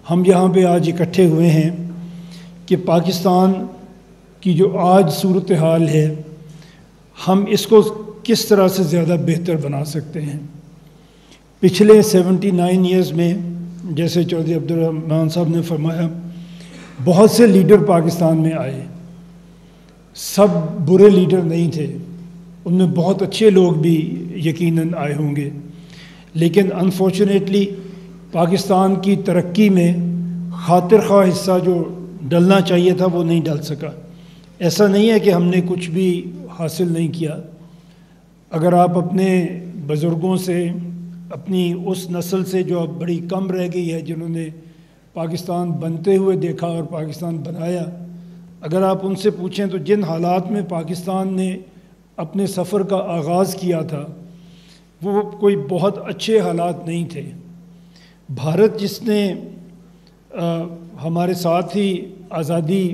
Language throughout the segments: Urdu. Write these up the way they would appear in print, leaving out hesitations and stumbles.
ہم یہاں پہ آج اکٹھے ہوئے ہیں کہ پاکستان کی جو آج صورتحال ہے ہم اس کو کس طرح سے زیادہ بہتر بنا سکتے ہیں۔ پچھلے 79 ایئرز میں جیسے چودھری عبدالرحمن صاحب نے فرمایا بہت سے لیڈر پاکستان میں آئے، سب برے لیڈر نہیں تھے، ان میں بہت اچھے لوگ بھی یقیناً آئے ہوں گے، لیکن انفارچونیٹلی پاکستان کی ترقی میں خاطر خواہ حصہ جو ڈلنا چاہیے تھا وہ نہیں ڈل سکا۔ ایسا نہیں ہے کہ ہم نے کچھ بھی حاصل نہیں کیا۔ اگر آپ اپنے بزرگوں سے، اپنی اس نسل سے جو اب بڑی کم رہ گئی ہے جنہوں نے پاکستان بنتے ہوئے دیکھا اور پاکستان بنایا، اگر آپ ان سے پوچھیں تو جن حالات میں پاکستان نے اپنے سفر کا آغاز کیا تھا وہ کوئی بہت اچھے حالات نہیں تھے۔ بھارت جس نے ہمارے ساتھ ہی آزادی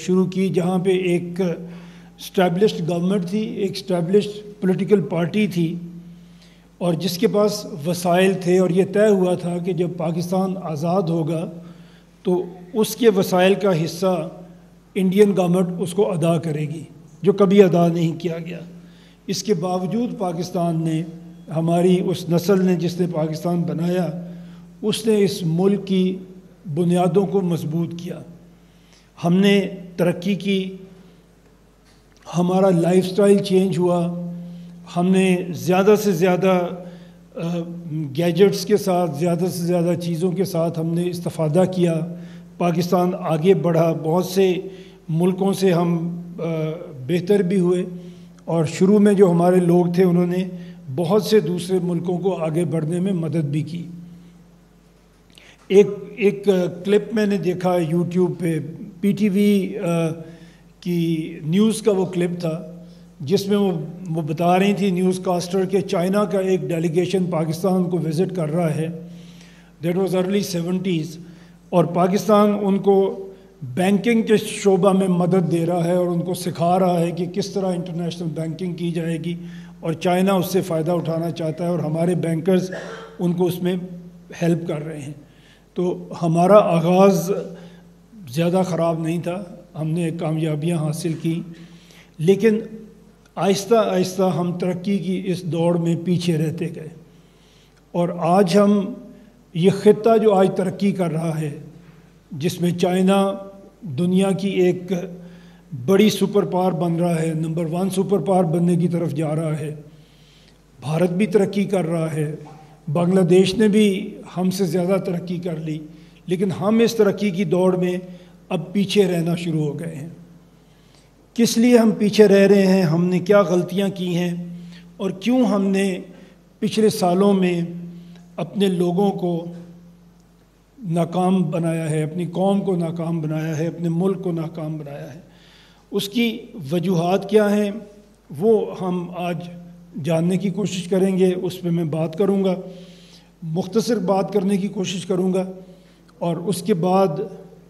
شروع کی، جہاں پہ ایک اسٹیبلشڈ گورنمنٹ تھی، ایک اسٹیبلشڈ پولیٹیکل پارٹی تھی، اور جس کے پاس وسائل تھے، اور یہ طے ہوا تھا کہ جب پاکستان آزاد ہوگا تو اس کے وسائل کا حصہ انڈین گورنمنٹ اس کو ادا کرے گی، جو کبھی ادا نہیں کیا گیا۔ اس کے باوجود پاکستان نے، ہماری اس نسل نے جس نے پاکستان بنایا، اس نے اس ملک کی بنیادوں کو مضبوط کیا۔ ہم نے ترقی کی، ہمارا لائف سٹائل چینج ہوا، ہم نے زیادہ سے زیادہ گیجٹس کے ساتھ، زیادہ سے زیادہ چیزوں کے ساتھ ہم نے استفادہ کیا، پاکستان آگے بڑھا، بہت سے ملکوں سے ہم بہتر بھی ہوئے، اور شروع میں جو ہمارے لوگ تھے انہوں نے بہت سے دوسرے ملکوں کو آگے بڑھنے میں مدد بھی کی۔ ایک کلپ میں نے دیکھا یوٹیوب پہ، پی ٹی وی کی نیوز کا وہ کلپ تھا جس میں وہ بتا رہی تھی نیوز کاسٹر کہ چائنا کا ایک ڈیلیگیشن پاکستان کو وزٹ کر رہا ہے، دیٹ واز ارلی 70s، اور پاکستان ان کو بینکنگ کے شعبہ میں مدد دے رہا ہے اور ان کو سکھا رہا ہے کہ کس طرح انٹرنیشنل بینکنگ کی جائے گی، اور چائنا اس سے فائدہ اٹھانا چاہتا ہے اور ہمارے بینکرز ان کو اس میں ہیلپ کر رہے ہیں۔ تو ہمارا آغاز زیادہ خراب نہیں تھا، ہم نے کامیابیاں حاصل کی، لیکن آہستہ آہستہ ہم ترقی کی اس دوڑ میں پیچھے رہتے گئے، اور آج ہم یہ خطہ جو آج ترقی کر رہا ہے، جس میں چائنا دنیا کی ایک بڑی سپر پاور بن رہا ہے، نمبر 1 سپر پاور بننے کی طرف جا رہا ہے، بھارت بھی ترقی کر رہا ہے، بنگلہ دیش نے بھی ہم سے زیادہ ترقی کر لی، لیکن ہم اس ترقی کی دوڑ میں اب پیچھے رہنا شروع ہو گئے ہیں۔ کس لیے ہم پیچھے رہ رہے ہیں؟ ہم نے کیا غلطیاں کی ہیں، اور کیوں ہم نے پچھلے سالوں میں اپنے لوگوں کو ناکام بنایا ہے، اپنی قوم کو ناکام بنایا ہے، اپنے ملک کو ناکام بنایا ہے؟ اس کی وجوہات کیا ہیں وہ ہم آج جاننے کی کوشش کریں گے، اس پہ میں بات کروں گا، مختصر بات کرنے کی کوشش کروں گا، اور اس کے بعد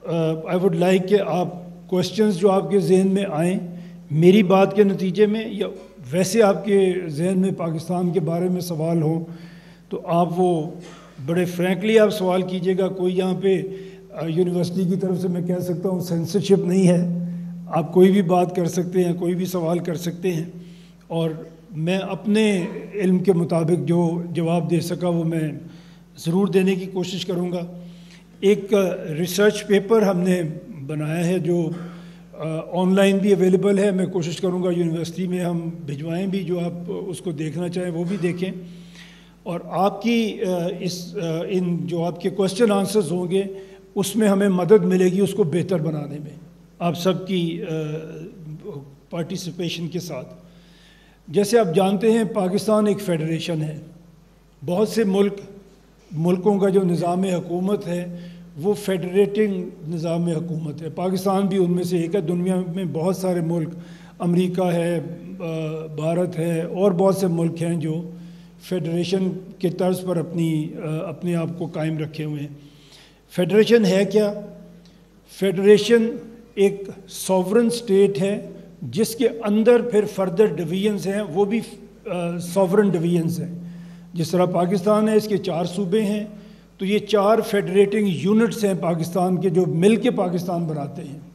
آئی ووڈ لائک کہ آپ کوشچنز جو آپ کے ذہن میں آئیں میری بات کے نتیجے میں، یا ویسے آپ کے ذہن میں پاکستان کے بارے میں سوال ہوں تو آپ وہ بڑے فرینکلی آپ سوال کیجیے گا۔ کوئی یہاں پہ یونیورسٹی کی طرف سے میں کہہ سکتا ہوں سینسرشپ نہیں ہے، آپ کوئی بھی بات کر سکتے ہیں، کوئی بھی سوال کر سکتے ہیں، اور میں اپنے علم کے مطابق جو جواب دے سکا وہ میں ضرور دینے کی کوشش کروں گا۔ ایک ریسرچ پیپر ہم نے بنایا ہے جو آن لائن بھی اویلیبل ہے، میں کوشش کروں گا یونیورسٹی میں ہم بھجوائیں بھی، جو آپ اس کو دیکھنا چاہیں وہ بھی دیکھیں، اور آپ کی ان جو آپ کے کوشچن آنسرز ہوں گے اس میں ہمیں مدد ملے گی اس کو بہتر بنانے میں، آپ سب کی پارٹیسپیشن کے ساتھ۔ جیسے آپ جانتے ہیں پاکستان ایک فیڈریشن ہے، بہت سے ملکوں کا جو نظام حکومت ہے وہ فیڈریٹنگ نظام حکومت ہے، پاکستان بھی ان میں سے ایک ہے۔ دنیا میں بہت سارے ملک، امریکہ ہے، بھارت ہے، اور بہت سے ملک ہیں جو فیڈریشن کے طرز پر اپنے آپ کو قائم رکھے ہوئے ہیں۔ فیڈریشن ہے کیا؟ فیڈریشن ایک سوورن اسٹیٹ ہے جس کے اندر پھر فردر ڈویژنز ہیں، وہ بھی سوورن ڈویژنز ہیں۔ جس طرح پاکستان ہے، اس کے 4 صوبے ہیں، تو یہ 4 فیڈریٹنگ یونٹس ہیں پاکستان کے جو مل کے پاکستان بناتے ہیں.